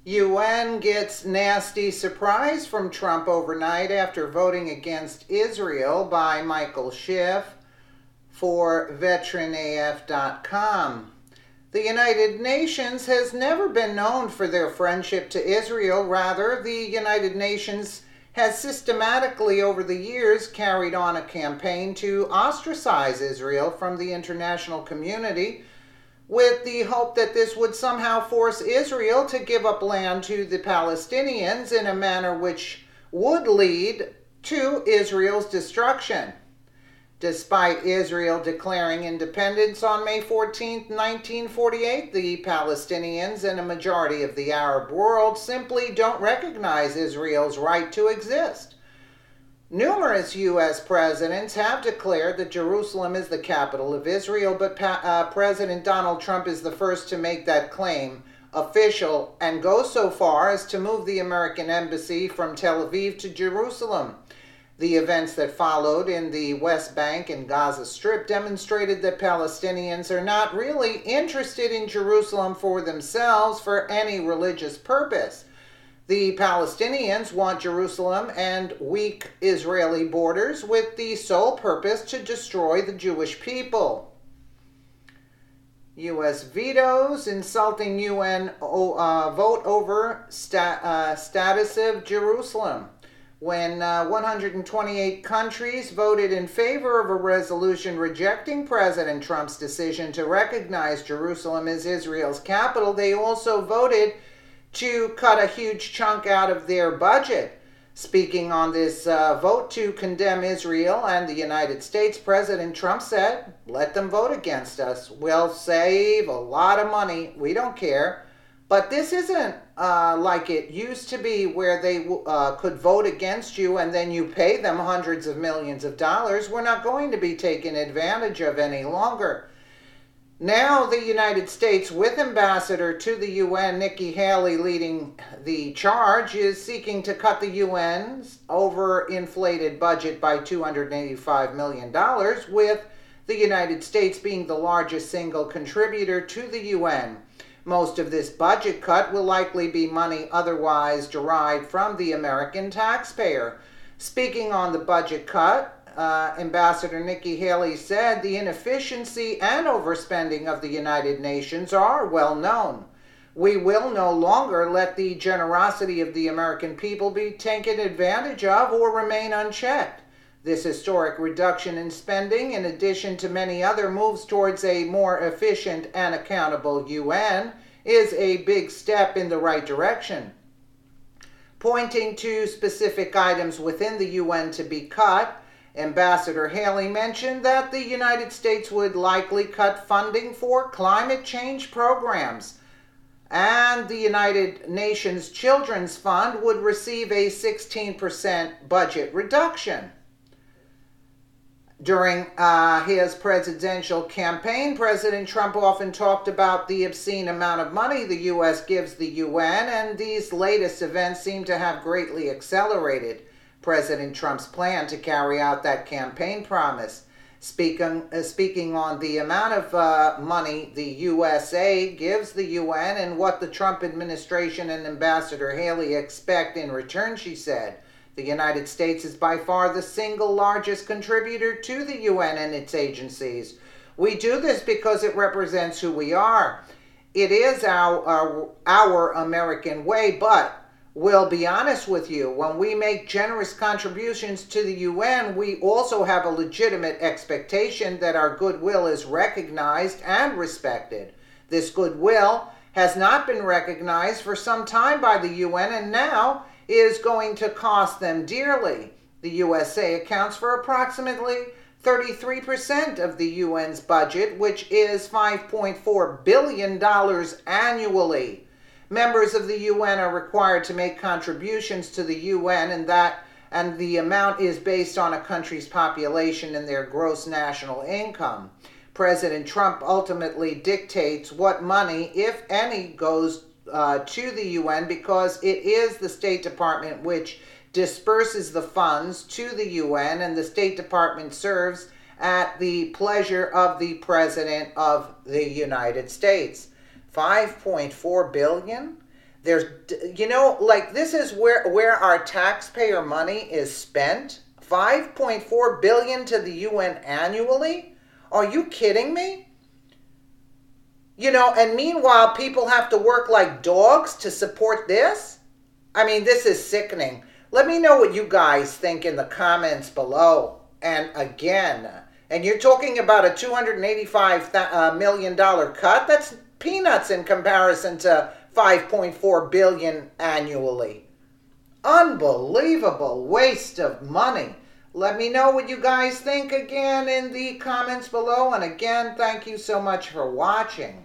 UN gets nasty surprise from Trump overnight after voting against Israel by Michael Schiff for VeteranAF.com. The United Nations has never been known for their friendship to Israel. Rather, the United Nations has systematically over the years carried on a campaign to ostracize Israel from the international community, with the hope that this would somehow force Israel to give up land to the Palestinians in a manner which would lead to Israel's destruction. Despite Israel declaring independence on May 14, 1948, the Palestinians and a majority of the Arab world simply don't recognize Israel's right to exist. Numerous U.S. presidents have declared that Jerusalem is the capital of Israel, but President Donald Trump is the first to make that claim official and go so far as to move the American embassy from Tel Aviv to Jerusalem. The events that followed in the West Bank and Gaza Strip demonstrated that Palestinians are not really interested in Jerusalem for themselves for any religious purpose. The Palestinians want Jerusalem and weak Israeli borders with the sole purpose to destroy the Jewish people. U.S. vetoes insulting UN vote over status of Jerusalem. When 128 countries voted in favor of a resolution rejecting President Trump's decision to recognize Jerusalem as Israel's capital, they also voted to cut a huge chunk out of their budget. Speaking on this vote to condemn Israel and the United States, President Trump said, "Let them vote against us. We'll save a lot of money. We don't care. But this isn't like it used to be where they could vote against you and then you pay them hundreds of millions of dollars. We're not going to be taken advantage of any longer." Now the United States, with Ambassador to the UN Nikki Haley leading the charge, is seeking to cut the UN's overinflated budget by $285 million, with the United States being the largest single contributor to the UN. Most of this budget cut will likely be money otherwise derived from the American taxpayer. Speaking on the budget cut, Ambassador Nikki Haley said the inefficiency and overspending of the United Nations are well known. We will no longer let the generosity of the American people be taken advantage of or remain unchecked. This historic reduction in spending, in addition to many other moves towards a more efficient and accountable UN, is a big step in the right direction. Pointing to specific items within the UN to be cut, Ambassador Haley mentioned that the United States would likely cut funding for climate change programs, and the United Nations Children's Fund would receive a 16% budget reduction. During his presidential campaign, President Trump often talked about the obscene amount of money the U.S. gives the UN, and these latest events seem to have greatly accelerated President Trump's plan to carry out that campaign promise. Speaking on the amount of money the USA gives the UN and what the Trump administration and Ambassador Haley expect in return, she said, "The United States is by far the single largest contributor to the UN and its agencies. We do this because it represents who we are. It is our American way, but we'll be honest with you, when we make generous contributions to the UN, we also have a legitimate expectation that our goodwill is recognized and respected. This goodwill has not been recognized for some time by the UN and now is going to cost them dearly. The USA accounts for approximately 33% of the UN's budget, which is $5.4 billion annually. Members of the UN are required to make contributions to the UN, and the amount is based on a country's population and their gross national income. President Trump ultimately dictates what money, if any, goes to the UN because it is the State Department which disperses the funds to the UN, and the State Department serves at the pleasure of the President of the United States. $5.4 billion? There's, like this is where our taxpayer money is spent. 5.4 billion to the UN annually? Are you kidding me? And meanwhile, people have to work like dogs to support this? I mean, this is sickening. Let me know what you guys think in the comments below. And again, and you're talking about a $285 million cut? That's peanuts in comparison to 5.4 billion annually. Unbelievable waste of money. Let me know what you guys think again in the comments below. And again, thank you so much for watching.